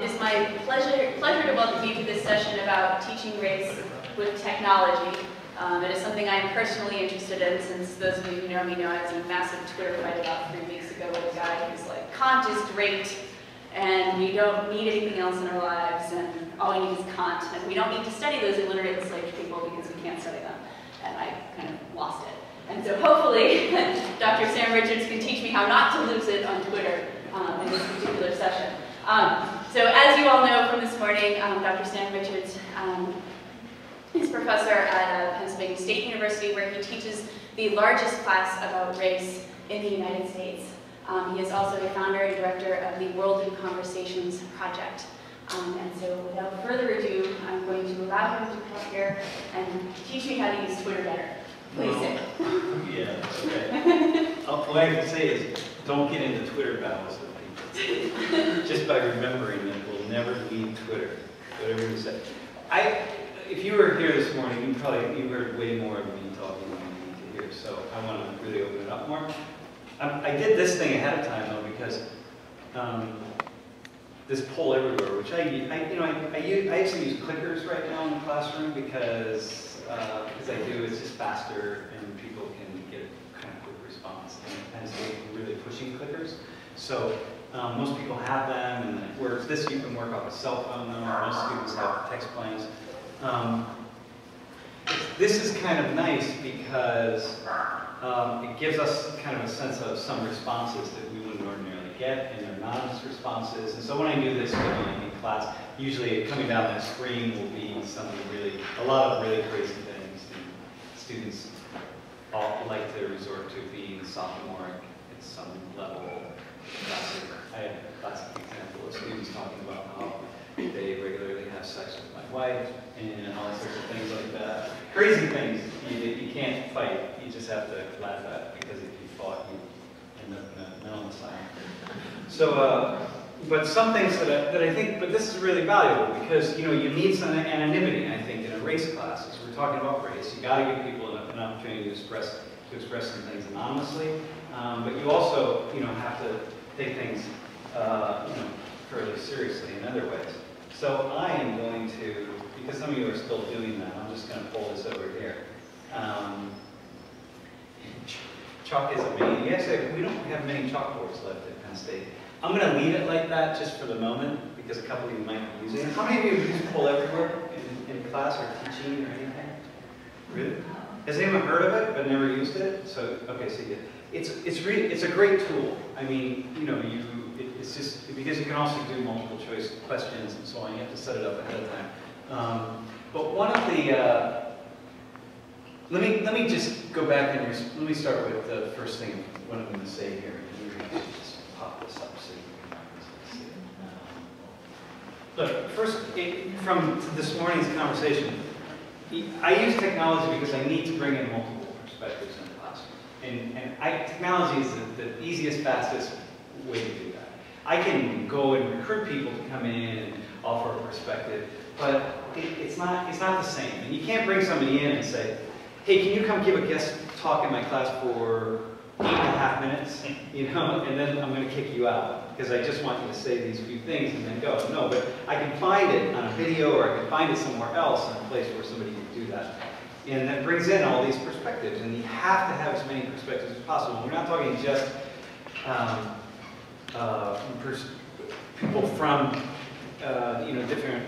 It is my pleasure to welcome you to this session about teaching race with technology. It is something I am personally interested in, since those of you who know me know I was in a massive Twitter fight about 3 weeks ago with a guy who's like, Kant is great, and we don't need anything else in our lives, and all we need is Kant, and we don't need to study those illiterate enslaved people because we can't study them. And I kind of lost it. And so hopefully, Dr. Sam Richards can teach me how not to lose it on Twitter in this particular session. So as you all know from this morning, Dr. Sam Richards is professor at Penn State University, where he teaches the largest class about race in the United States. He is also the founder and director of the World in Conversations project. And so without further ado, I'm going to allow him to come here and teach me how to use Twitter better. Please sit. Yeah, okay. All I can say is, don't get into Twitter battles with people. Just by remembering that we'll never leave Twitter, whatever you say. If you were here this morning, you heard way more of me talking than you need to hear, so I want to really open it up more. I did this thing ahead of time though, because this poll everywhere, which I actually use clickers right now in the classroom because I do, it's just faster and people can get a kind of quick response. And Penn State really pushing clickers. So most people have them, and it works. This you can work off a cell phone though. Most students have text planes. This is kind of nice because it gives us kind of a sense of some responses that we wouldn't ordinarily get, and they're anonymous responses. And so when I do this in class, usually coming down that screen will be something a lot of really crazy things. And students all like to resort to being sophomoric at some level. I had a classic example of students talking about how they regularly have sex with my wife and all sorts of things like that. Crazy things you can't fight. You just have to laugh at, because if you fought, you end up in a mental asylum. So, but some things that I think, but this is really valuable because you need some anonymity. I think in a race class, as we're talking about race, you got to give people an opportunity to express some things anonymously. But you also, have to take things, fairly seriously in other ways. So I am going to, because some of you are still doing that, I'm just going to pull this over here. Chalk is amazing. Actually, we don't have many chalkboards left at Penn State. I'm going to leave it like that just for the moment, because a couple of you might be using it. How many of you use Pull Everywhere in class or teaching or anything? Really? Has anyone heard of it but never used it? So, okay, so yeah. It's a great tool. I mean, it's just because you can also do multiple choice questions and so on. You have to set it up ahead of time. But one of the let me just go back and let me start with the first thing. What I'm going to say here. Just pop this up so you can see it. Look, first from this morning's conversation, I use technology because I need to bring in multiple perspectives in the classroom. And technology is the easiest, fastest way to do that. I can go and recruit people to come in and offer a perspective, but it's not the same. And you can't bring somebody in and say, hey, can you come give a guest talk in my class for 8.5 minutes, and then I'm going to kick you out because I just want you to say these few things and then go. No, but I can find it on a video, or I can find it somewhere else in a place where somebody can do that. And that brings in all these perspectives, and you have to have as many perspectives as possible. We're not talking just people from different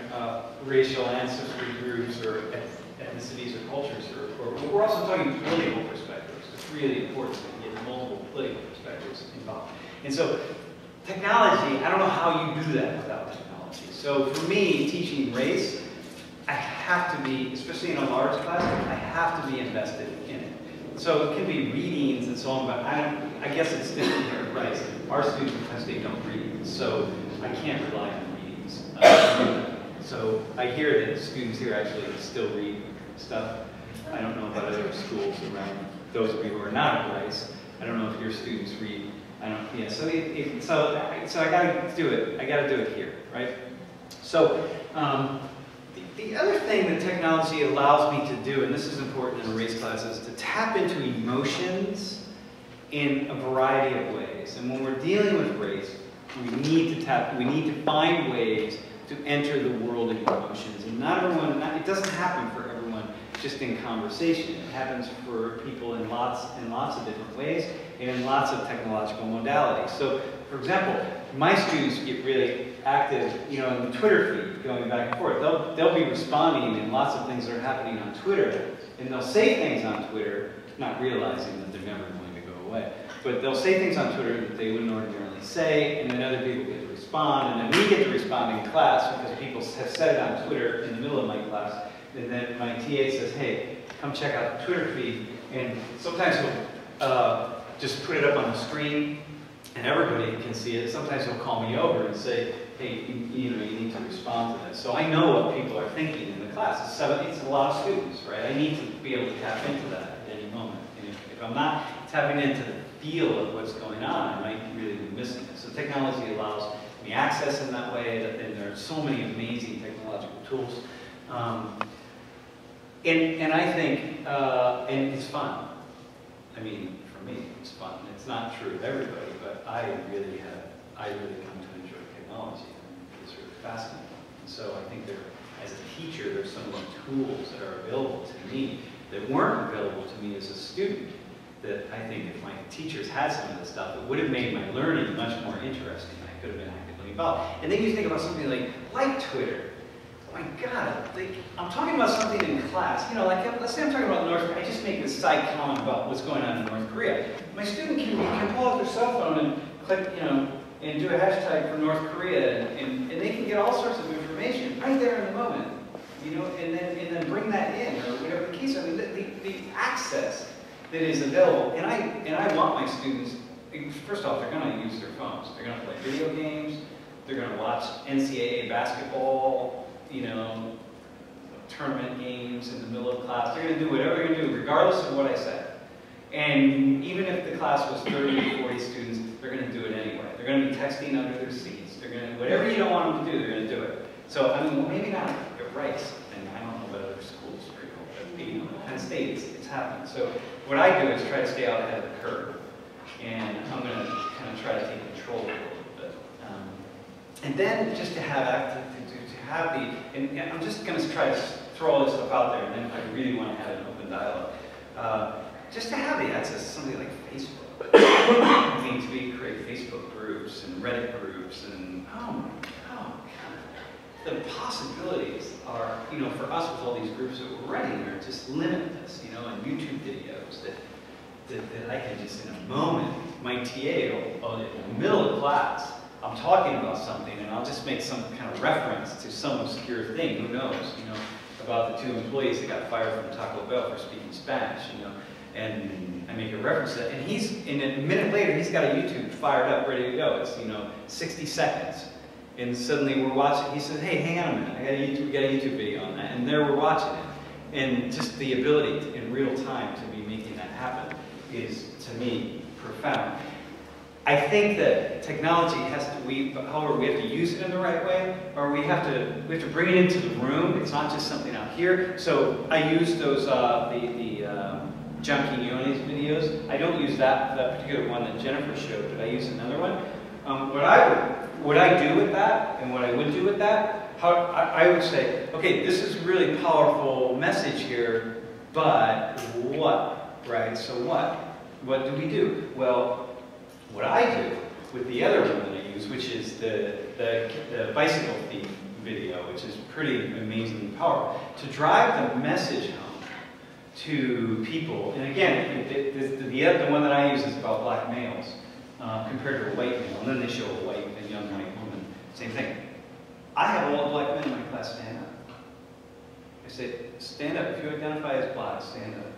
racial ancestry groups or ethnicities or cultures, or we're also talking political perspectives. It's really important that you get multiple political perspectives involved. And so technology, I don't know how you do that without technology. So for me, teaching race, I have to be, especially in a large class, I have to be invested in it. So it can be readings and so on, but I guess it's different here at Rice. Our students at Penn State don't read, so I can't rely on readings. So I hear that students here actually still read stuff. I don't know about other schools around. Those of you who are not at Rice, I don't know if your students read. I don't. Yeah. So I got to do it. I got to do it here, right? So. The other thing that technology allows me to do, and this is important in a race class, is to tap into emotions in a variety of ways. And when we're dealing with race, We need to find ways to enter the world of emotions. And not everyone, it doesn't happen for everyone just in conversation. It happens for people in lots of different ways and in lots of technological modalities. So, for example, my students get really active, you know, in the Twitter feed, going back and forth. They'll be responding in lots of things that are happening on Twitter, and they'll say things on Twitter, not realizing that they're never going to go away. But they'll say things on Twitter that they wouldn't ordinarily say, and then other people get to respond, and then we get to respond in class because people have said it on Twitter in the middle of my class, and then my TA says, hey, come check out the Twitter feed, and sometimes he'll just put it up on the screen, and everybody can see it. Sometimes he'll call me over and say, hey, you need to respond to this. So I know what people are thinking in the class. It's a lot of students, right? I need to be able to tap into that at any moment. And if I'm not tapping into the feel of what's going on, I might really be missing it. So technology allows me access in that way, and there are so many amazing technological tools. And I think, and it's fun. I mean, for me, it's fun. It's not true of everybody, but I really come to enjoy technology. It's really fascinating. And so I think as a teacher, there's some of the tools that are available to me that weren't available to me as a student, that I think if my teachers had some of this stuff, it would have made my learning much more interesting. I could have been actively involved. And then you think about something like Twitter. Oh my God, I'm talking about something in class. You know, let's say I'm talking about North Korea. I just make this side comment about what's going on in North Korea. My student can pull out their cell phone and click, you know, and do a hashtag for North Korea, and they can get all sorts of information right there in the moment, you know, and then bring that in, or whatever the case. I mean, the access that is available, and I want my students. First off, they're going to use their phones. They're going to play video games. They're going to watch NCAA basketball, you know, tournament games in the middle of class. They're going to do whatever they're going to do, regardless of what I say. And even if the class was 30 or 40 students, they're going to do it anyway. They're going to be texting under their seats. They're going to, whatever you don't want them to do, they're going to do it. So, I mean, well, maybe not at Rice, and I don't know about other schools, but you know, at Penn State, it's happening. So, what I do is try to stay out ahead of the curve, and I'm going to kind of try to take control of it a little bit. And then just to have and I'm just going to try to throw all this stuff out there, and then if I really want to have an open dialogue, just to have the access to something like Facebook. I mean, to create Facebook groups and Reddit groups, and oh God, the possibilities are, you know, for us with all these groups that we're running are just limitless, you know, and YouTube videos that I can just in a moment, my TA in the middle of class, I'm talking about something, and I'll just make some kind of reference to some obscure thing, who knows, you know, about the 2 employees that got fired from Taco Bell for speaking Spanish, you know, and I make a reference to that, and a minute later, he's got a YouTube fired up, ready to go. It's, you know, 60 seconds, and suddenly we're watching, he says, hey, hang on a minute, we got a YouTube video on that, and there we're watching it, and just the ability to, in real time to be making that happen is, to me, profound. I think that technology has to, however, we have to use it in the right way, or we have to bring it into the room. It's not just something out here. So I use those, John Quinones videos. I don't use that particular one that Jennifer showed, but I use another one. What I do with that, and what I would do with that, I would say, okay, this is a really powerful message here, but what, right? So what? What do we do? Well, what I do with the other one that I use, which is the bicycle thief video, which is pretty amazingly powerful, to drive the message home to people. And again, the one that I use is about black males compared to a white male, and then they show a young white woman. Same thing. I have all the black men in my class stand up. I say, stand up. If you identify as black, stand up.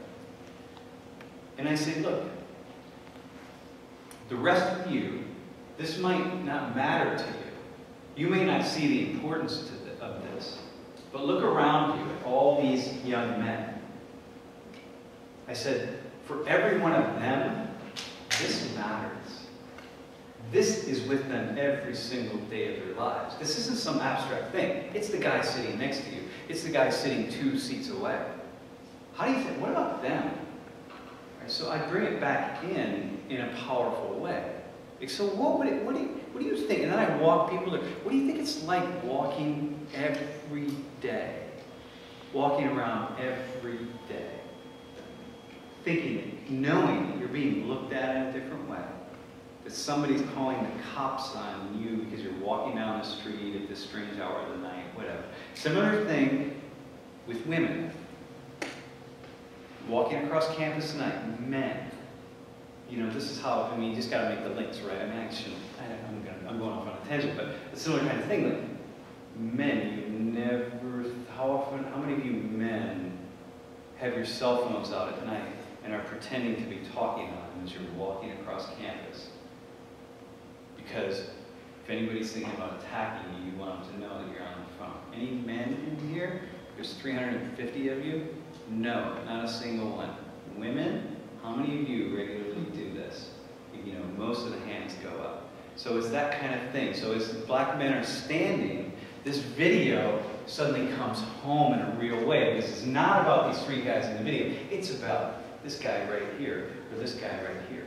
And I say, look, the rest of you, this might not matter to you. You may not see the importance of this, but look around you at all these young men. I said, for every one of them, this matters. This is with them every single day of their lives. This isn't some abstract thing. It's the guy sitting next to you. It's the guy sitting 2 seats away. How do you think, what about them? So I bring it back in a powerful way. Like, so what do you think? And then I walk people to, what do you think it's like walking every day? Walking around every day. Thinking it, knowing that you're being looked at in a different way. That somebody's calling the cops on you because you're walking down the street at this strange hour of the night, whatever. Similar thing with women. Walking across campus tonight, men. You know, this is how, I mean, you just got to make the links, right? I mean, I'm going off on a tangent, but a similar kind of thing. Like, men, you never, how many of you men have your cell phones out at night and are pretending to be talking on them as you're walking across campus? Because if anybody's thinking about attacking you, you want them to know that you're on the phone. Any men in here? There's 350 of you? No, not a single one. Women, how many of you regularly do this? You know, most of the hands go up. So it's that kind of thing. So as black men are standing, this video suddenly comes home in a real way, because it's not about these three guys in the video. It's about this guy right here, or this guy right here.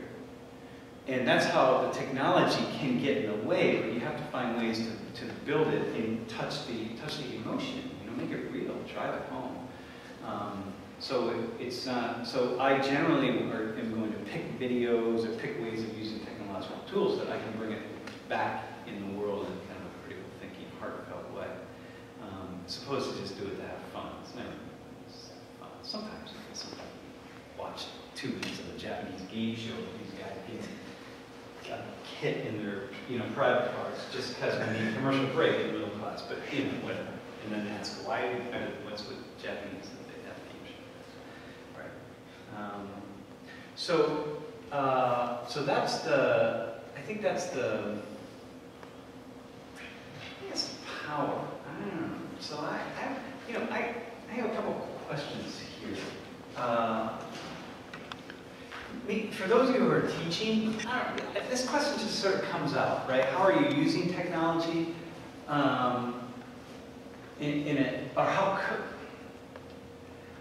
And that's how the technology can get in the way, but you have to find ways to build it and touch the emotion. You know, make it real, drive it home. So I generally am going to pick videos or pick ways of using technological tools that I can bring it back in the world in kind of a critical thinking, heartfelt way. As opposed to just do it to have fun. It's never fun. Sometimes watch 2 minutes of a Japanese game show with these guys got a kit in their private cars just because we need a commercial break in middle class, but whatever. And then ask what's with Japanese that they have game shows, right? So that's the. I think that's the. I guess power. I don't know. So I have a couple of questions here. For those of you who are teaching, this question just sort of comes out, right? How are you using technology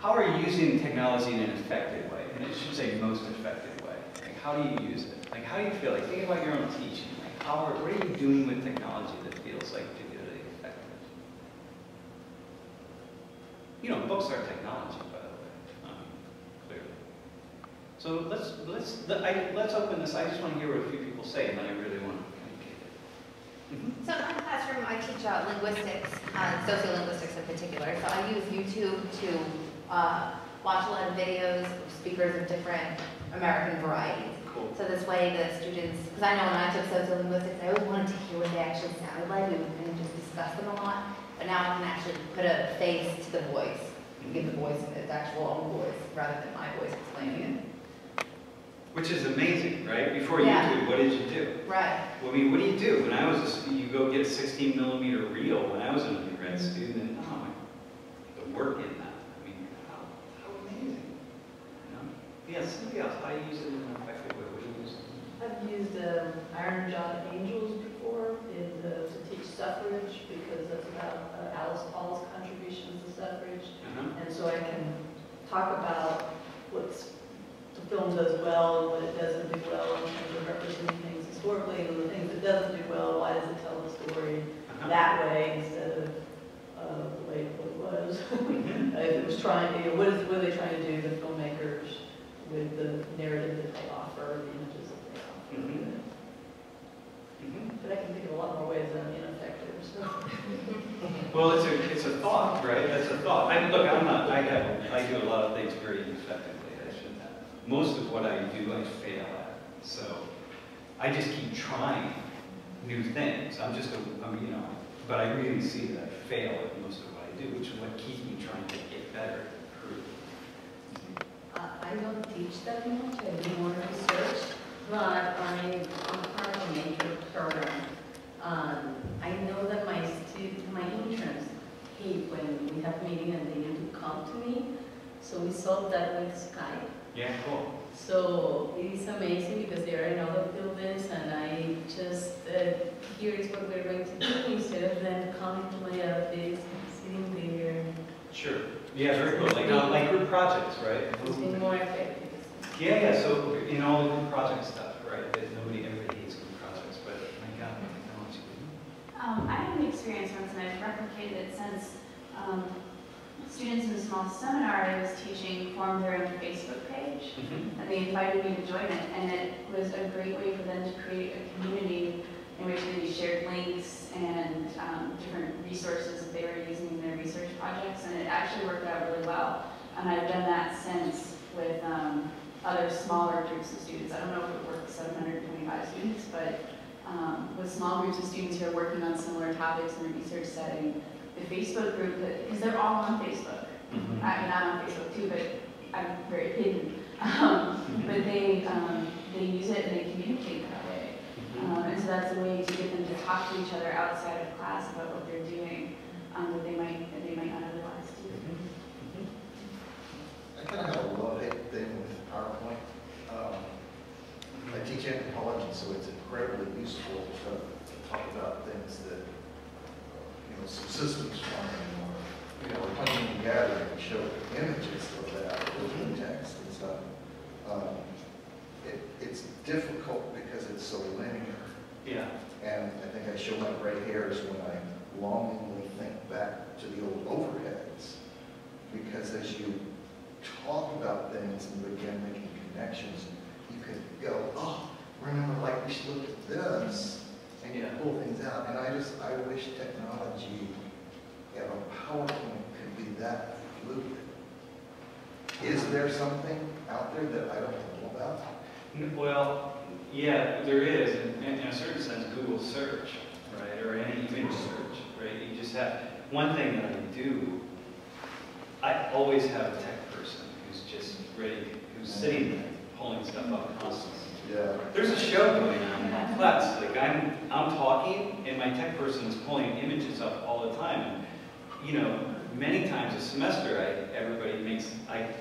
how are you using technology in an effective way? And it should say most effective way. Like, how do you use it? Like, how do you feel? Like, think about your own teaching. Like, what are you doing with technology that feels like particularly effective? Books are technology, by the way, clearly. So let's open this. I just want to hear what a few people say, and then I really want to communicate it. Mm-hmm. So in my classroom, I teach linguistics, sociolinguistics in particular. So I use YouTube to watch a lot of videos of speakers of different American varieties. Cool. So this way the students, because I know when I took sociolinguistics, I always wanted to hear what they actually sounded like. We would kind of just discuss them a lot. But now I can actually put a face to the voice and give the voice its actual own voice rather than my voice explaining it. Which is amazing, right? Before YouTube, what did you do? Right. Well, I mean, what do you do? When I was, you go get a 16mm reel when I was an undergrad student, and the work in that. I mean, how amazing. Yeah, somebody else, how do you use it in an effective way? What do you use? I've used Iron John Angels before to teach suffrage, because that's about Alice Paul's contributions to suffrage. And so I can talk about what's the film does well and what it doesn't do well in terms of representing things historically, and the things it doesn't do well, why does it tell the story that way instead of the way it was. If it was trying, what are they trying to do, the filmmakers, with the narrative that they offer, the images that they offer. But I can think of a lot more ways that I'm ineffective. So. Well, it's a thought, right? That's a thought. I do a lot of things very effectively. I shouldn't have. Most of what I do, I fail at. So I just keep trying new things. But I really see that I fail at most of what I do, which is what keeps me trying to get better, improve. I don't teach that much. I do more research, but I'm part of a major program. I know that my interns hate when we have meetings and they need to come to me. So we solved that with Skype. Yeah, cool. So it is amazing because they are in other buildings, and I just here is what we're going to do instead of them coming to my office and sitting there. Sure. Yeah, very cool. Like group projects, right? It's more effective. Yeah. So in all the group project stuff, right? That everybody hates group experience once, and I've replicated it since. Students in a small seminar I was teaching formed their own Facebook page, and they invited me to join it, and it was a great way for them to create a community in which they shared links and different resources that they were using in their research projects, and it actually worked out really well. And I've done that since with other smaller groups of students. I don't know if it worked with 725 students, but with small groups of students who are working on similar topics in a research setting, the Facebook group, because they're all on Facebook. I mean, I'm on Facebook too, but I'm very hidden. But they use it and they communicate that way. And so that's a way to get them to talk to each other outside of class about what they're doing that they might not otherwise do. I kind of have a love-hate thing with PowerPoint. I teach anthropology, so it's incredibly useful to talk about things that, subsistence farming or, hunting and gathering, and show images of that with text and stuff. It's difficult because it's so linear. Yeah. And I think I show my gray hairs when I longingly think back to the old overheads. Because as you talk about things and begin making connections, you can go, oh, remember, like, we should look at this, and you pull things out. And I wish technology, a PowerPoint could be that fluid. Is there something out there that I don't know about? Well, yeah, there is, in a certain sense, Google search, right, or any image search, right? You just have, one thing that I do, I always have a tech person who's just ready, who's sitting there, pulling stuff up constantly. Yeah. There's a show going on in my class, like I'm talking, and my tech person is pulling images up all the time. And, many times a semester,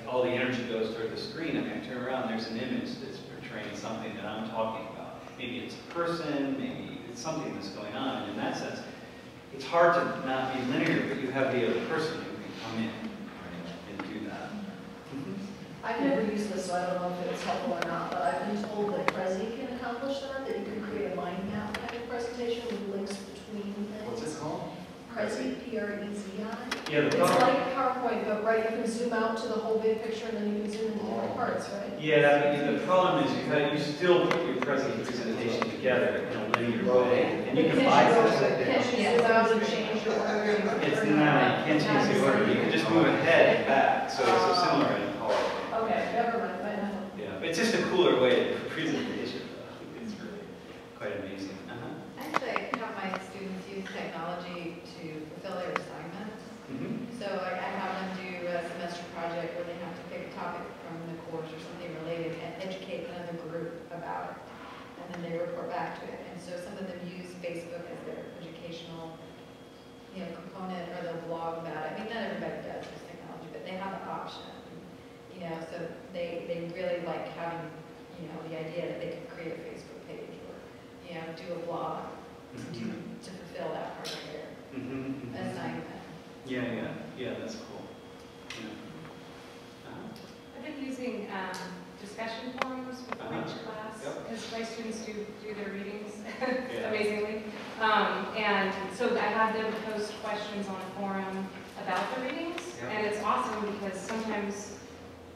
all the energy goes toward the screen, and I turn around, there's an image that's portraying something that I'm talking about. Maybe it's a person, maybe it's something that's going on, and in that sense, it's hard to not be linear, but you have the other person who can come in and do that. I've never used this, so I don't know if it's helpful or not, but I've been told that Prezi can accomplish that you can create a mind map kind of presentation with links between things. What's it called? Prezi, P-R-E-Z-I. Yeah, It's like PowerPoint, but right, you can zoom out to the whole big picture and then you can zoom into different parts, right? Yeah, the problem is you still put your presentation together in a linear way, and you can bypass it. Can't you zoom out and change the order? It's not, you can't change the order, you can just move ahead and back, so it's so similar in PowerPoint. Okay, never mind, I know. Yeah, but it's just a cooler way to presentation. It's really quite amazing. Actually, I have my students use technology to fulfill their assignments. So I have them do a semester project where they have to pick a topic from the course or something related and educate another group about it. And then they report back to it. And so some of them use Facebook as their educational, component, or they'll blog about it. I mean, not everybody does this technology, but they have an option. So they really like having, the idea that they could create a Facebook page or, do a blog to fulfill that part of their assignment. Yeah, that's cool. I've been using discussion forums before each class, because my students do their readings, amazingly. And so I have them post questions on a forum about the readings, and it's awesome because sometimes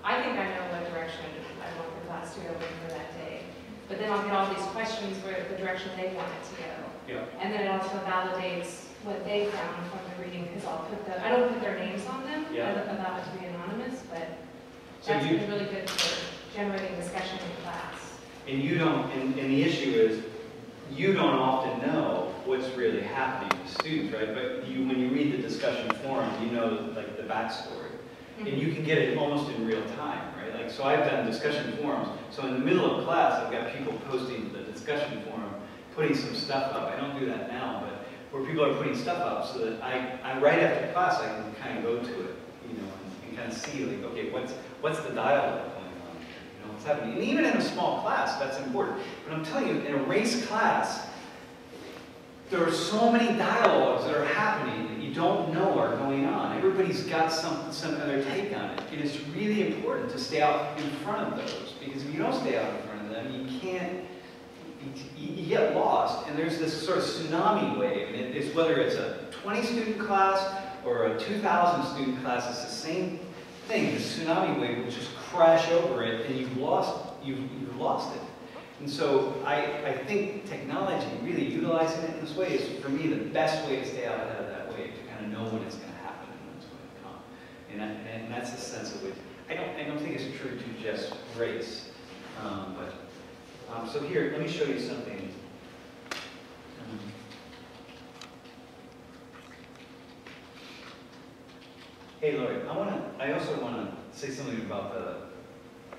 I think I know what direction I want the class to go in for that day. But then I'll get all these questions where the direction they want it to go. Yeah. And then it also validates what they found from the reading, because I don't put their names on them. I allow it to be anonymous, but that's been really good for generating discussion in class. And you don't, and the issue is, you don't often know what's really happening to students, right? But when you read the discussion forum, you know, like, the backstory. And you can get it almost in real time, right? Like, so I've done discussion forums. So in the middle of class, I've got people posting the discussion forum, putting some stuff up. I don't do that now, but where people are putting stuff up so that I right after class, I can kind of go to it, and kind of see, like, okay, what's the dialogue going on here? What's happening? And even in a small class, that's important. But I'm telling you, in a race class, there are so many dialogues that are happening that you don't know are going on. Everybody's got some other take on it. And it's really important to stay out in front of those, because if you don't stay out in front of them, you get lost, and there's this sort of tsunami wave, and it's whether it's a 20-student class or a 2,000-student class, it's the same thing. The tsunami wave will just crash over it, and you've lost it. And so I think technology, really utilizing it in this way, is for me the best way to stay out ahead of that wave, to kind of know when it's going to happen and when it's going to come. And that's the sense of which I don't think it's true to just race. So here, let me show you something. Hey Lloyd, I also want to say something about the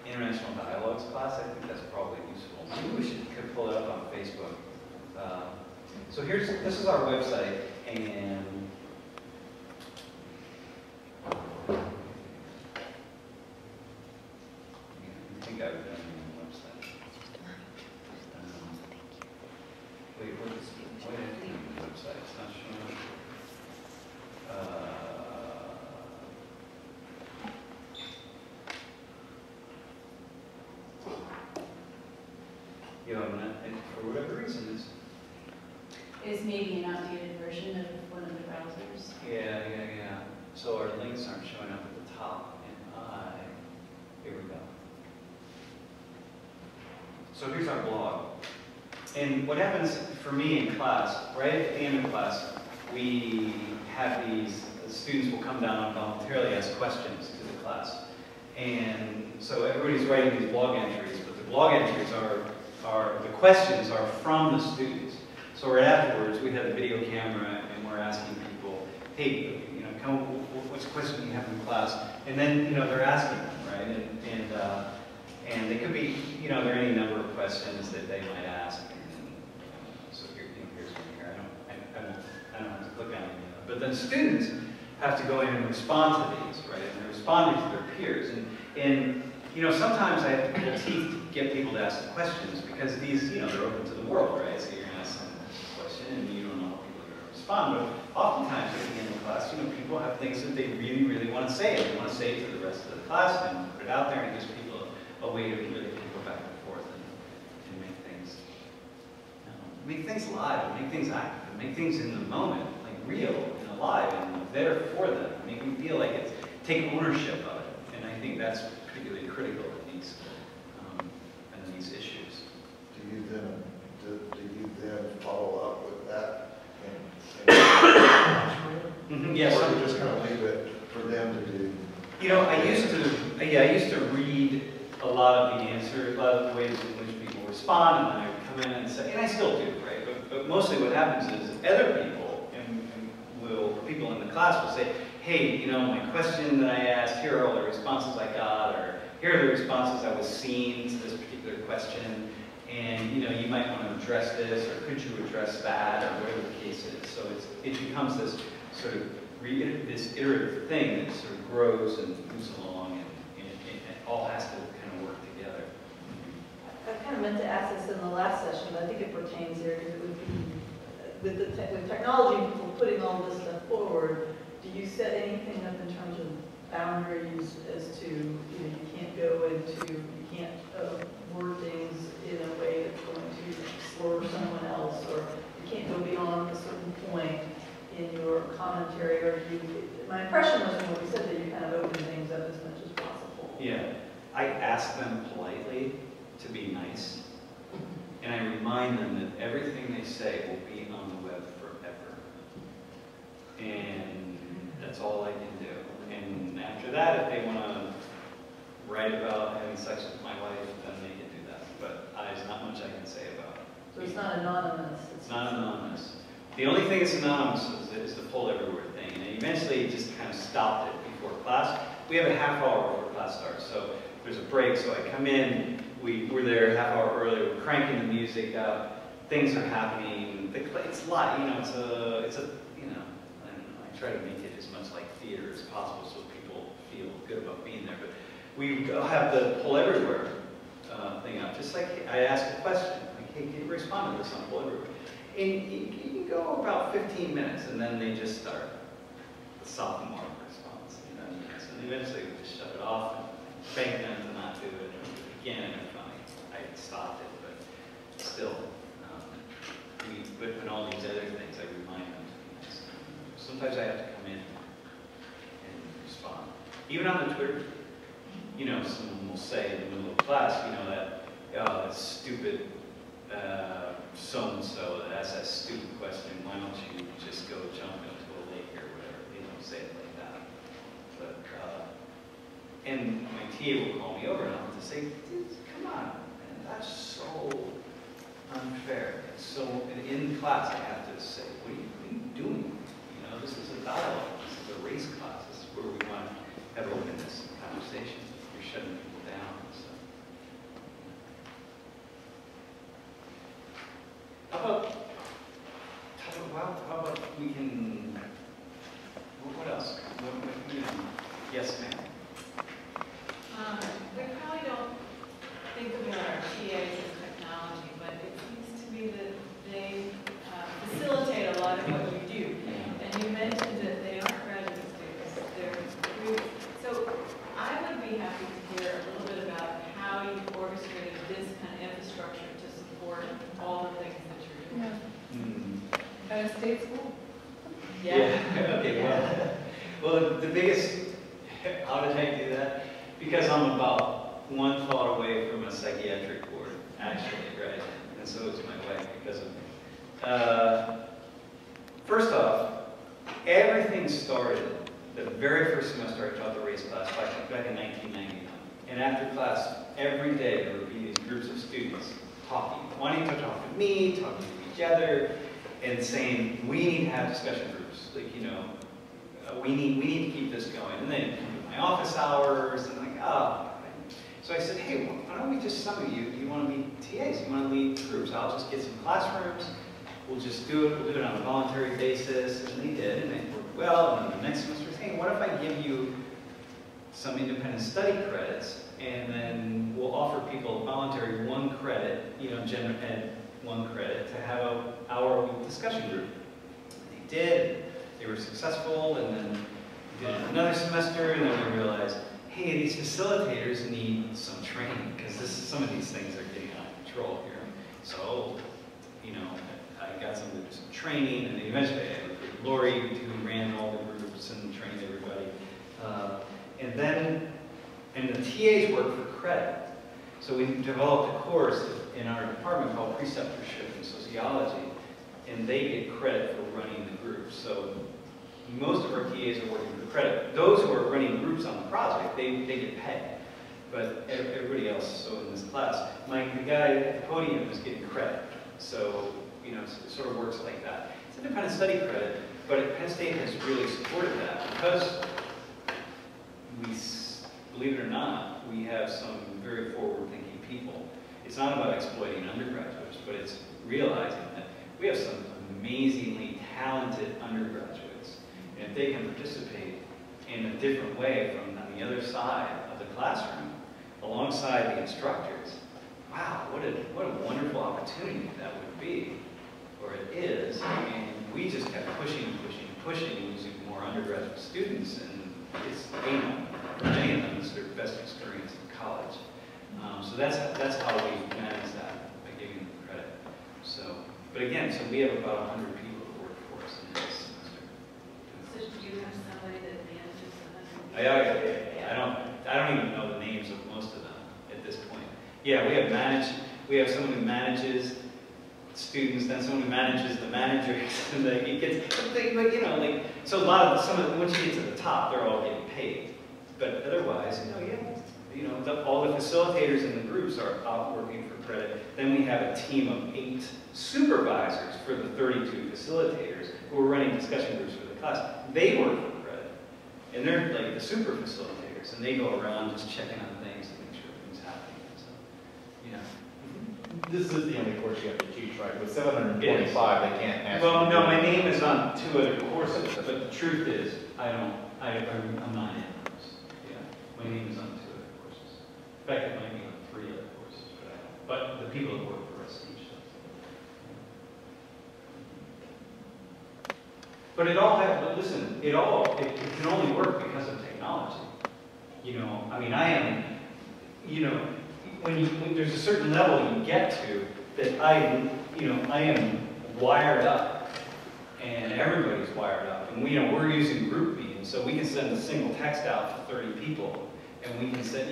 International Dialogues class. I think that's probably useful. Maybe we could pull it up on Facebook. So this is our website, and I think I've done it on the website. Wait, what is the website? It's not showing. For whatever reason, It's maybe an outdated version of one of the browsers. yeah. So our links aren't showing up at the top, and here we go. So here's our blog. And what happens for me in class, right at the end of class, we have these, students will come down and voluntarily ask questions to the class. And so everybody's writing these blog entries, but the blog entries the questions are from the students. So right afterwards, we have the video camera and we're asking people, hey, what's a question you have in class? And then, they're asking them, right? And they could be, there are any number of questions that they might ask. And so here's one here. I don't have to click on any of them. But then students have to go in and respond to these, right? And they're responding to their peers. And sometimes I have to pull teeth to get people to ask the questions because these, they're open to the world, right? So you're going to ask them a question and you don't know how people are going to respond. But oftentimes at the end of class, people have things that they really, really want to say. And they want to say it to the rest of the class and put it out there, and it gives people a way to really go back and forth and make things live, and make things active, and make things in the moment, like real and alive and there for them. Make them feel like it's, take ownership of it. And I think that's particularly critical in these issues. Do you then follow up with that? Yes. Or you just kind of leave it for them to do? I used to read a lot of the answers, a lot of the ways in which people respond, and then I would come in and say, and I still do, right? But mostly what happens is other people, people in the class will say, hey, my question that I asked, here are all the responses I got, or here are the responses I was seeing to this particular question, and you might want to address this, or could you address that, or whatever the case is. So it becomes this sort of this iterative thing that sort of grows and moves along, and it all has to kind of work together. I kind of meant to ask this in the last session, but I think it pertains here because it would be with technology and people putting all this stuff forward. Do you set anything up in terms of boundaries as to, you can't go into, you can't word things in a way that's going to slur someone else, or you can't go beyond a certain point in your commentary, or my impression was from what you said that you kind of open things up as much as possible. Yeah, I ask them politely to be nice, and I remind them that everything they say will be on the web forever. And that's all I can do. And after that, if they want to write about having sex with my wife, then they can do that. But there's not much I can say about it. So it's not anonymous. It's not anonymous. The only thing that's anonymous is the poll everywhere thing. And eventually just kind of stopped it before class. We have a half hour before class starts. So there's a break. So I come in, we're there a half hour earlier, we're cranking the music up, things are happening. It's live, I try to make it as much like theater as possible so people feel good about being there. But we have the poll everywhere thing up. Just like I ask a question, like, hey, can you respond to this on poll everywhere? And you can go about 15 minutes, and then they just start the sophomore response. And eventually we just shut it off and beg them to not do it. And again, I stopped it, but still. sometimes I have to come in and respond. Even on the Twitter, you know, someone will say in the middle of class, you know, that, oh, that stupid so-and-so that asks that stupid question, why don't you just go jump into a lake or whatever. They don't say it like that. But, and my TA will call me over and I'll have to say, dude, come on, man, that's so unfair. So in class I have to say, what are you doing? You know, this is a dialogue, this is a race class, this is where we want to have openness and conversation. You're shutting people down. So. How about we can, what else? You know, yes, ma'am. We probably don't think about our TAs as technology, but it seems to me that they facilitate a lot of what you do. And you mentioned that they aren't graduate students, they're so I would be happy to hear a little bit about how you orchestrated this kind of infrastructure to support all the things that you're doing. At a state school? Yeah. Okay. Well, the biggest. How did I do that? Because I'm about one thought away from a psychiatric ward, actually, right? And so is my wife because of. First off, everything started. The very first semester I taught the race class back in 1999. And after class, every day there would be these groups of students talking, wanting to talk to me, talking to each other, and saying, we need to have discussion groups. Like, you know, we need to keep this going. And then my office hours, and like, oh. So I said, hey, why don't we just, some of you, do you want to be TAs? You want to lead groups? I'll just get some classrooms. We'll just do it. We'll do it on a voluntary basis. And they did, and it worked well. And then the next semester, hey, what if I give you some independent study credits, and then we'll offer people a voluntary 1 credit, you know, gen ed 1 credit, to have an hour-a-week discussion group. And they did. They were successful, and then we did it another semester, and then we realized, hey, these facilitators need some training, because some of these things are getting out of control here. So, you know, I got some to do some training, and then eventually I recruited Lori, who ran all the groups and trained everybody. And the TAs work for credit. So we developed a course in our department called Preceptorship in Sociology, and they get credit for running the group. So most of our TAs are working for credit. Those who are running groups on the project, they get paid. But everybody else, so in this class, the guy at the podium is getting credit. So, you know, it sort of works like that. It's independent study credit, but Penn State has really supported that because believe it or not, we have some very forward-thinking people. It's not about exploiting undergraduates, but it's realizing that we have some amazingly talented undergraduates. And if they can participate in a different way from on the other side of the classroom, alongside the instructors, wow, what a wonderful opportunity that would be, or it is. And we just kept pushing, using more undergraduate students, and it's, you know, for many of them, it's their best experience in college. So that's how we manage that, by giving them credit. So, but again, so we have about 100 people who work for us in this semester. So do you have somebody that manages 100? I don't even know the names of most of them at this point. Yeah, we have someone who manages students, then someone who manages the managers, and it gets, like, you know, like, so once you get to the top, they're all getting paid. But otherwise, all the facilitators in the groups are out working for credit. Then we have a team of 8 supervisors for the 32 facilitators who are running discussion groups for the class. They work for credit. And they're like the super facilitators, and they go around just checking on things to make sure things happening. So, This is the only course you have to teach, right? With 745, they can't ask. Well, no, my name is on 2 other courses, but the truth is, I'm not in those. Yeah, my name is on 2 other courses. In fact, it might be on 3 other courses, but the people that work for us teach those. But it can only work because of technology. When there's a certain level you get to that I am wired up, and everybody's wired up, And we're using group meetings, so we can send a single text out to 30 people, and we can send,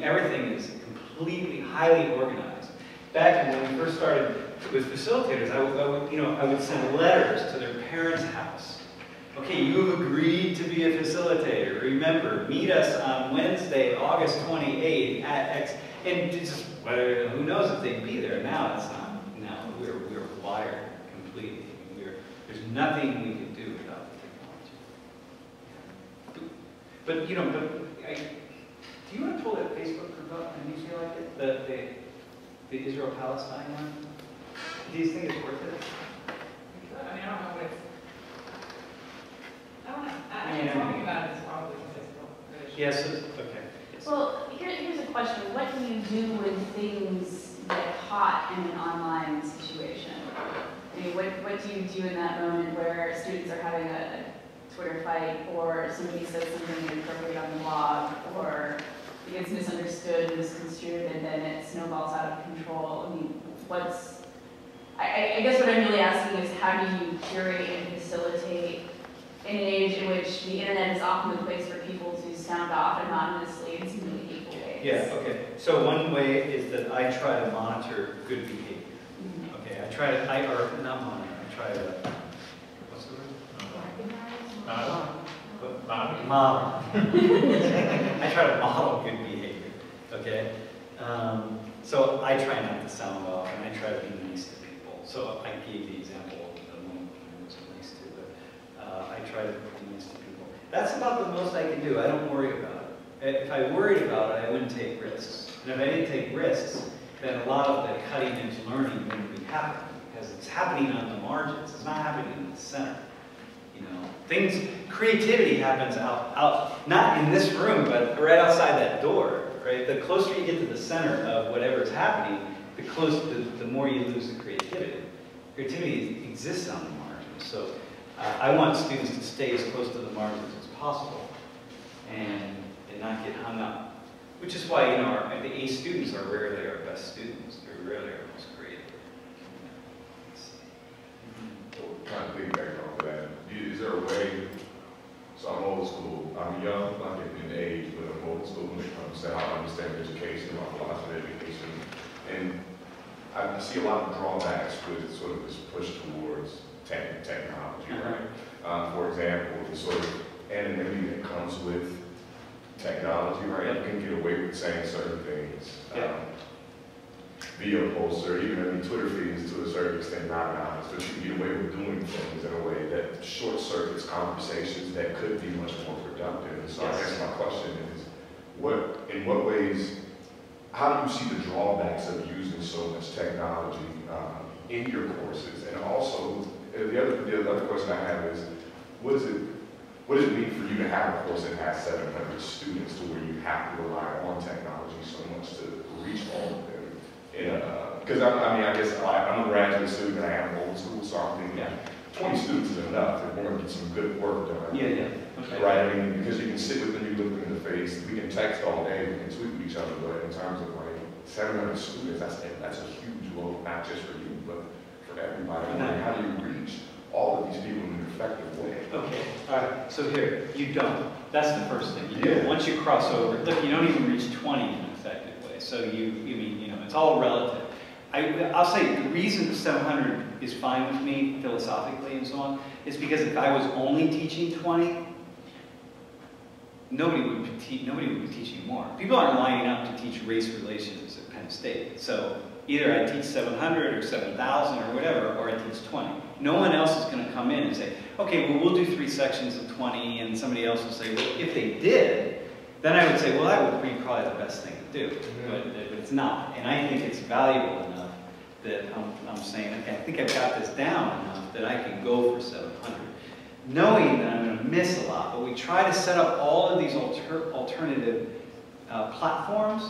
everything is completely, highly organized. Back when we first started with facilitators, I would send letters to their parents' house. Okay, you have agreed to be a facilitator. Remember, meet us on Wednesday, August 28th at X. And just, who knows if they'd be there. Now it's not. Now we're wired completely. There's nothing we can do without the technology. But do you want to pull that Facebook group up? And you feel like it? The Israel-Palestine one? Do you think it's worth it? I mean, I don't know what it's. I mean, talking about it is probably physical. Yes. Okay. Yes. Well, here's a question. What do you do when things get hot in an online situation? I mean, what do you do in that moment where students are having a Twitter fight, or somebody says something inappropriate on the blog, or it gets misunderstood, misconstrued, and then it snowballs out of control? I mean, I guess what I'm really asking is, how do you curate and facilitate in an age in which the internet is often the place for people to sound off anonymously in some really hateful ways? Yeah, okay. So one way is that I try to monitor good behavior. Okay, I try to, what's the word? Model. I try to model good behavior, okay? So I try not to sound off, and I try to be nice to people. So I gave the example of the woman I was nice to, but I try to be nice to people. That's about the most I can do. I don't worry about it. If I worried about it, I wouldn't take risks. And if I didn't take risks, then a lot of the cutting-edge learning wouldn't be happening, because it's happening on the margins. It's not happening in the center. Creativity happens out, not in this room, but right outside that door, right? The closer you get to the center of whatever is happening, the more you lose the creativity. Creativity exists on the margins. So I want students to stay as close to the margins as possible and not get hung up. Which is why, the A students are rarely our best students. They're rarely our most creative. Trying to think back off of that. Is there a way, so I'm old school, I'm young, like in age, but I'm old school when it comes to how I understand education, my philosophy of education. And I see a lot of drawbacks with sort of this push towards technology, right? For example, the sort of anonymity that comes with technology, right? You can get away with saying certain things. Via posts or even Twitter feeds to a certain extent not anonymous, but you can get away with doing things in a way that short circuits conversations that could be much more productive. And so I guess my question is, in what ways, how do you see the drawbacks of using so much technology in your courses? And also, the other question I have is, what does it mean for you to have a course that has 700 students to where you have to rely on technology so much to reach all of them? Because I guess I'm a graduate student and I am old school, so I'm thinking 20 students is enough if we're going to get some good work done. Okay. Right? I mean, because you can sit with them, you look them in the face, we can text all day, we can tweet with each other, but in terms of like 700 students, that's a huge load, not just for you, but for everybody. How do you reach all of these people in an effective way? Okay, all right, so here, you don't. That's the first thing you do. Once you cross over, look, you don't even reach 20 in an effective way. So it's all relative. I'll say the reason 700 is fine with me philosophically and so on is because if I was only teaching 20, nobody would be teaching more. People aren't lining up to teach race relations at Penn State. So either I teach 700 or 7,000 or whatever, or I teach 20. No one else is going to come in and say, okay, well, we'll do 3 sections of 20, and somebody else will say, well, if they did, then I would say, well, that would be probably the best thing to do, but it's not. And I think it's valuable enough that I'm saying, okay, I think I've got this down enough that I can go for 700. Knowing that I'm going to miss a lot, but we try to set up all of these alternative platforms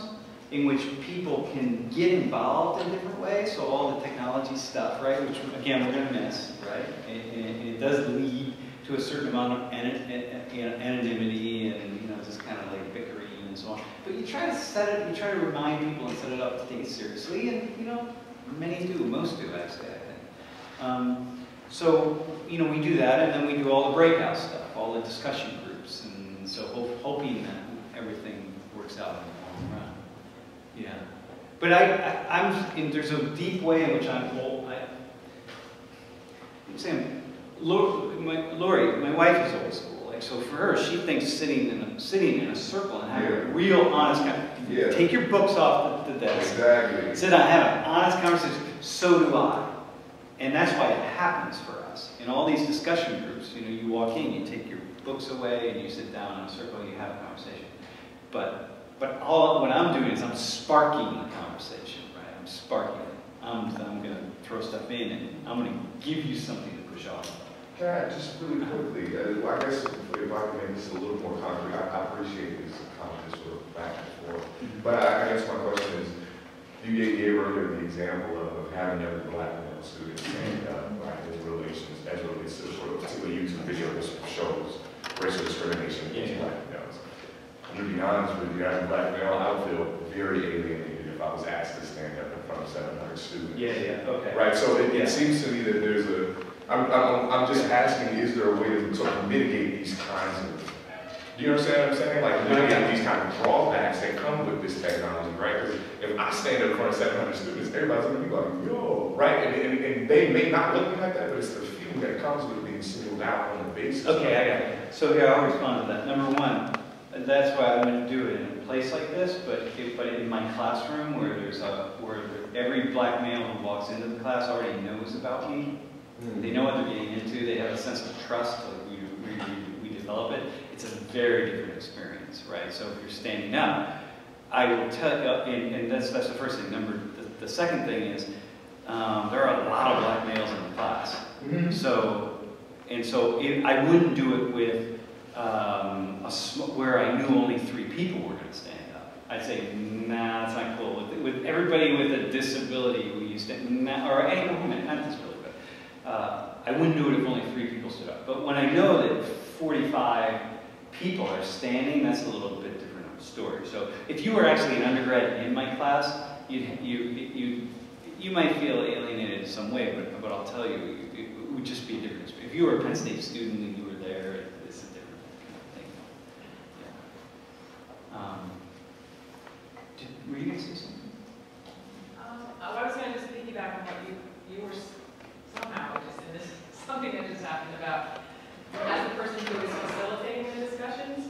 in which people can get involved in different ways, so all the technology stuff, right, which again we're going to miss, right, and it does lead to a certain amount of anonymity and just kind of like bickering and so on. But you try to set it, you try to remind people and set it up to take it seriously, and many do, most do actually, I think. So, you know, we do that, and then we do all the breakout stuff, all the discussion groups, and so hoping that everything works out in the long run. Yeah. But there's a deep way in which I'm saying, Lori, my wife is old school. Like, so for her, she thinks sitting in a circle and having a real honest conversation. Take your books off the desk. Exactly. Sit down, have an honest conversation. So do I. And that's why it happens for us. In all these discussion groups, you know, you walk in, you take your books away, and you sit down in a circle, and you have a conversation. But what I'm doing is I'm sparking the conversation, right? I'm sparking it. I'm going to throw stuff in, and I'm going to give you something to push off. God, just really quickly, I guess if I can make this a little more concrete, I appreciate this comment, sort of back and forth. But I guess my question is, you gave earlier the example of having every black male student stand up, right, as relates to sort of particular YouTube video that shows racial discrimination against black males. I'm going to be honest with you, as a black male, I would feel very alienated if I was asked to stand up in front of 700 students. Yeah, okay. Right, so it seems to me that there's I'm just asking, is there a way to sort of mitigate these kinds of, do you understand what I'm saying? Like mitigate these kind of drawbacks that come with this technology, right? Because if I stand up in front of 700 students, everybody's going to be like, yo, right? And they may not look like that, but it's the feeling that comes with being singled out on the basis. Okay, I got it. So here, I'll respond to that. Number one, that's why I'm going to do it in a place like this, but in my classroom where where every black male who walks into the class already knows about me. They know what they're getting into. They have a sense of trust. Like we develop it. It's a very different experience, right? So if you're standing up, I will tell you, and that's the first thing. The second thing is there are a lot of black males in the class. So I wouldn't do it with where I knew only 3 people were going to stand up. I'd say, nah, that's not cool. With everybody with a disability, we used to, or anyone not disability. I wouldn't do it if only 3 people stood up. But when I know that 45 people are standing, that's a little bit different of a story. So if you were actually an undergrad in my class, you might feel alienated in some way, but I'll tell you, it would just be a different experience. If you were a Penn State student and you were there, it's a different kind of thing. Yeah. Were you going to say something? I was going to just piggyback on what you were somehow just in this something that just happened about as the person who is facilitating the discussions.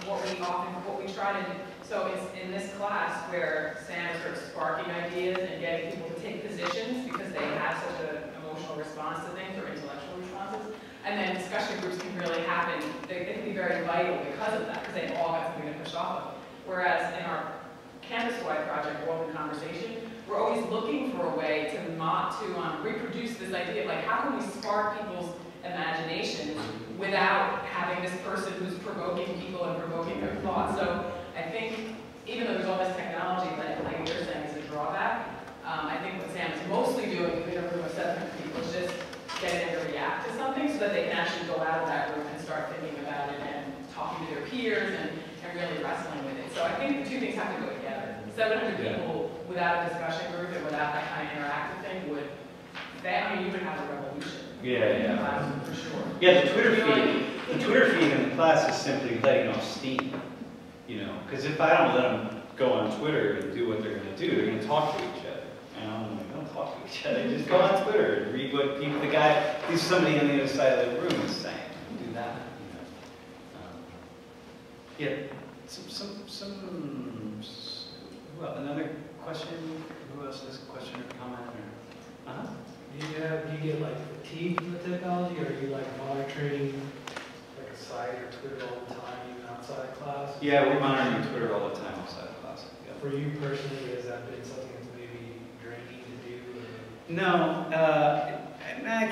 What we try to do. So it's in this class where Sam is sort of sparking ideas and getting people to take positions because they have such an emotional response to things or intellectual responses. And then discussion groups can really happen. They can be very vital because of that, because they've all got something to push off of. Whereas in our campus-wide project, World in Conversation, we're always looking for a way to reproduce this idea of like, how can we spark people's imaginations without having this person who's provoking people and provoking their thoughts. So I think, even though there's all this technology that, like you're saying, is a drawback, I think what Sam is mostly doing in a room of 700 people is just getting them to react to something so that they can actually go out of that room and start thinking about it and talking to their peers and really wrestling with it. So I think the 2 things have to go together. 700 people without a discussion group and without that kind of interactive thing you would have a revolution. Yeah. For sure. Yeah, the Twitter feed in the class is simply letting off steam, you know, because if I don't let them go on Twitter and do what they're going to do, they're going to talk to each other. And I'm like, don't talk to each other, just go on Twitter and read what somebody on the other side of the room is saying. Do that, you know. Well, another question? Who else has a question or comment? Do you get like fatigue from the technology, or are you like monitoring like a site or Twitter all the time, even outside of class? Yeah, we're monitoring Twitter all the time outside of class. Yeah. For you personally, has that been something that's maybe draining to do? Or? No, I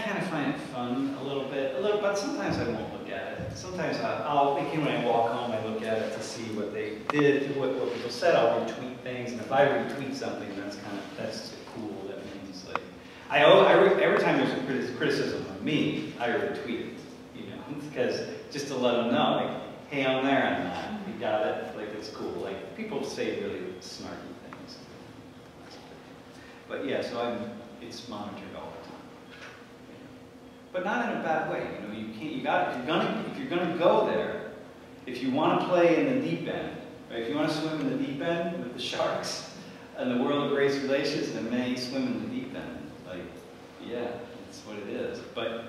kind of find it fun a little bit, but sometimes I won't look at it. Sometimes I'll think when I walk home, I look at it to see what they did, what people said. I'll retweet things, and if I retweet something, that's cool. That means like every time there's a criticism of me, I retweet it, you know, because just to let them know, like, hey, I'm there on that. You got it. Like, it's cool. Like, people say really snarky things. But yeah, so it's monitored all the time. but not in a bad way. You know, you can't. If you're gonna go there, if you want to play in the deep end, right? If you want to swim in the deep end with the sharks and the world of race relations, then may swim in the deep end. Like, yeah, that's what it is. But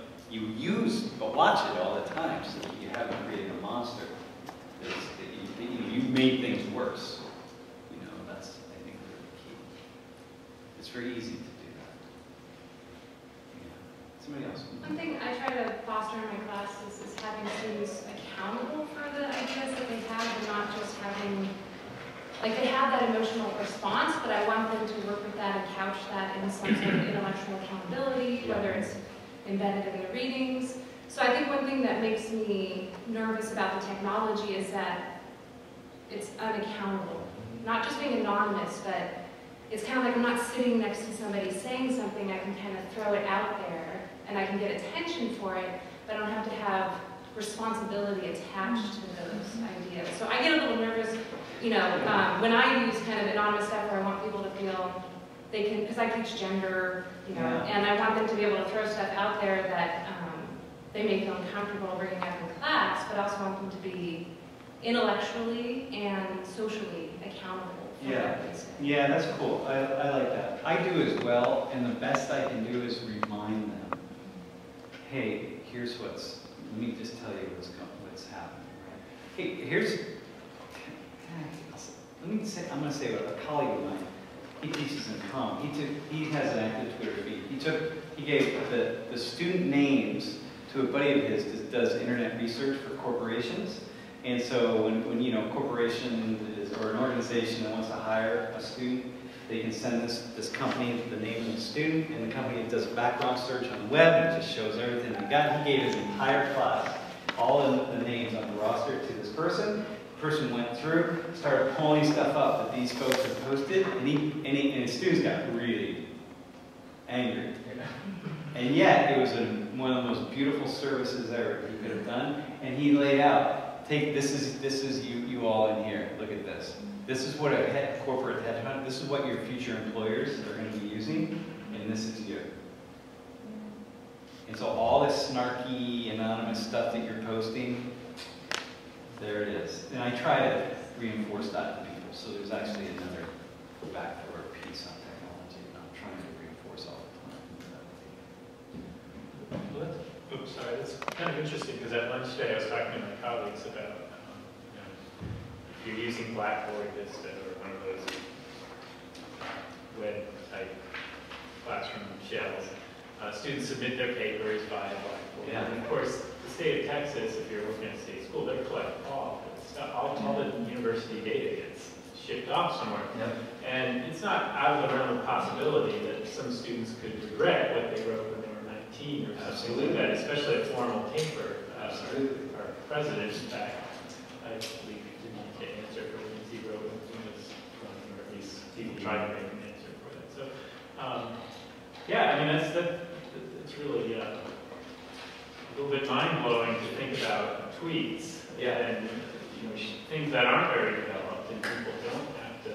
watch it all the time so that you haven't created a monster. You made things worse. You know, that's, I think, really key. It's very easy to do that. Yeah. Somebody else? One thing I try to foster in my classes is having students accountable for the ideas that they have, and not just having, like, they have that emotional response, but I want them to work with that and couch that in some sort of intellectual accountability, whether it's embedded in the readings. So I think one thing that makes me nervous about the technology is that it's unaccountable. Not just being anonymous, but it's kind of like I'm not sitting next to somebody saying something, I can kind of throw it out there, and I can get attention for it, but I don't have to have responsibility attached to those ideas. So I get a little nervous, you know, when I use kind of anonymous stuff where I want people to feel they can, because I teach gender, you know, and I want them to be able to throw stuff out there that they may feel uncomfortable bringing up in class, but I also want them to be intellectually and socially accountable for what they say. Yeah, that's cool. I like that. I do as well, and the best I can do is remind them, hey, here's let me just tell you what's happening. Right? Hey, I'm going to say what a colleague of mine, he teaches in comm. He has an active Twitter feed. He gave the student names to a buddy of his that does internet research for corporations. And so when you know, a corporation or an organization that wants to hire a student, they can send this company the name of the student, and the company does a background search on the web and just shows everything they got. He gave his entire class all of the names on the roster to this person. The person went through, started pulling stuff up that these folks had posted, and his students got really angry. And yet, it was one of the most beautiful services ever he could have done. And he laid out, this is you all in here. Look at this. This is what a corporate hedge fund, this is what your future employers are going to be using, and this is you. And so all this snarky, anonymous stuff that you're posting, there it is. And I try to reinforce that to people. So there's actually another backdoor piece on technology, and I'm trying to reinforce all the time. Well, oops, sorry, that's kind of interesting because at lunch today I was talking to my colleagues about if you're using Blackboard, Vista, or one of those web-type classroom shells, students submit their papers via Blackboard. Yeah. And of course, the state of Texas, if you're working at a state school, they collect all the university data gets shipped off somewhere. Yep. And it's not out of the realm of possibility that some students could regret what they wrote when they were 19 or something like that, especially a formal paper. Absolutely. Our president, in fact, I believe he didn't get an answer for things he wrote when he was running, or at least people tried to make an answer for that. So, yeah, I mean, it's really a little bit mind-blowing to think about tweets and things that aren't very developed, and people don't have to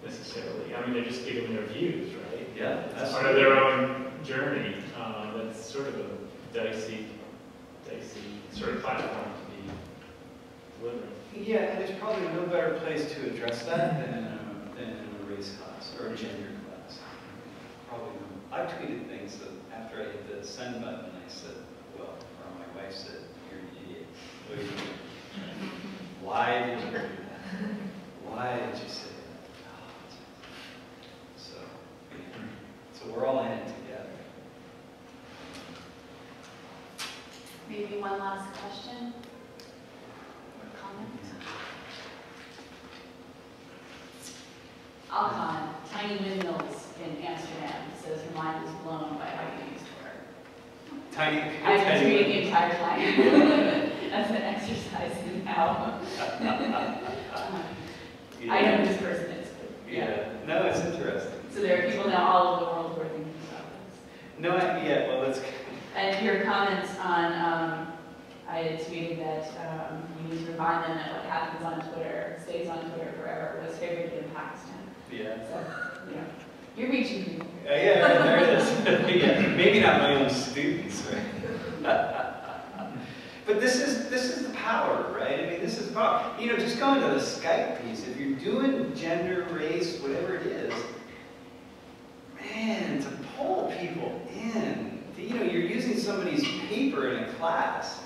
necessarily, I mean, they're just giving their views, right? Yeah. That's part of their own journey. That's sort of a dicey sort of platform to be delivering. Yeah, and there's probably no better place to address that than in a race class or a gender class. Probably not. I tweeted things that after I hit the send button, I said, well, or my wife said, you're an idiot. What are you doing? Why did you do that? Why did you say that? So we're all in it together. Maybe one last question or comment? I'll comment. Tiny windmills in Amsterdam says your mind is blown by how you use Twitter. I've been reading the entire time as an exercise now. I know who this person is. But yeah. No, it's interesting. So there are people now all over the world who are thinking about this. No, well, that's. And your comments on, I had tweeted that you need to remind them that what happens on Twitter stays on Twitter forever was favored in Pakistan. Yeah. So, you're reaching people. Yeah, there it is. Yeah, maybe not my own students, right? But this is the power, right? I mean, this is the power. You know, just going to the Skype piece, if you're doing gender, race, whatever it is, man, to pull people in, you know, you're using somebody's paper in a class,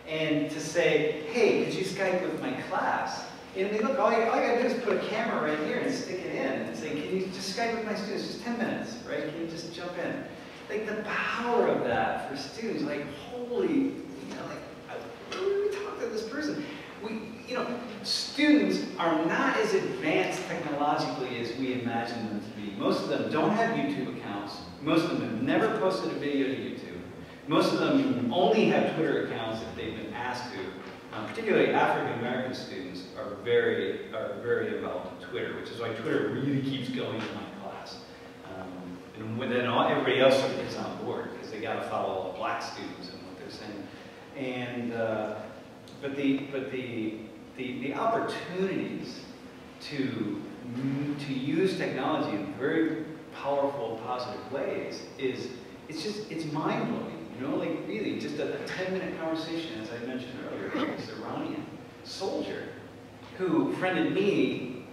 and to say, hey, could you Skype with my class? And I mean, look, all you gotta do is put a camera right here and stick it in and say, can you just Skype with my students, just 10 minutes, right? Can you just jump in? Like the power of that for students, like holy, you know, like, when we talk to this person, you know, students are not as advanced technologically as we imagine them to be. Most of them don't have YouTube accounts. Most of them have never posted a video to YouTube. Most of them only have Twitter accounts if they've been asked to. Particularly African American students are very involved in Twitter, which is why Twitter really keeps going in my class. And then everybody else sort of gets on board because they got to follow all the black students and what they're saying. And but the opportunities to use technology in very powerful, positive ways it's mind blowing. You know, like really, just a 10-minute conversation, as I mentioned earlier, with this Iranian soldier who friended me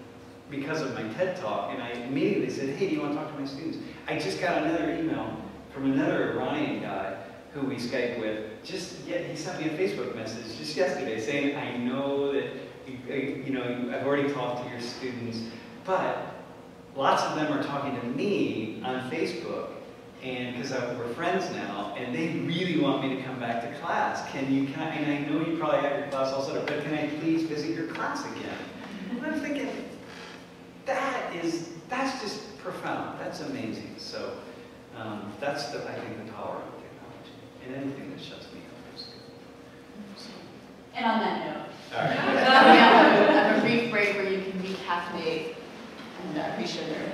because of my TED Talk, and I immediately said, hey, do you want to talk to my students? I just got another email from another Iranian guy who we Skype with. He sent me a Facebook message just yesterday saying, I know that I've already talked to your students, but lots of them are talking to me on Facebook. And because we're friends now, and they really want me to come back to class. And I know you probably have your class all set up, but can I please visit your class again? And I'm thinking, that's just profound. That's amazing. So that's I think the power of technology. And anything that shuts me up is good. So. And on that note, all right. we have a brief break where you can recaffeinate and appreciate it.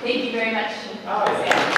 Thank you very much. Oh, yeah.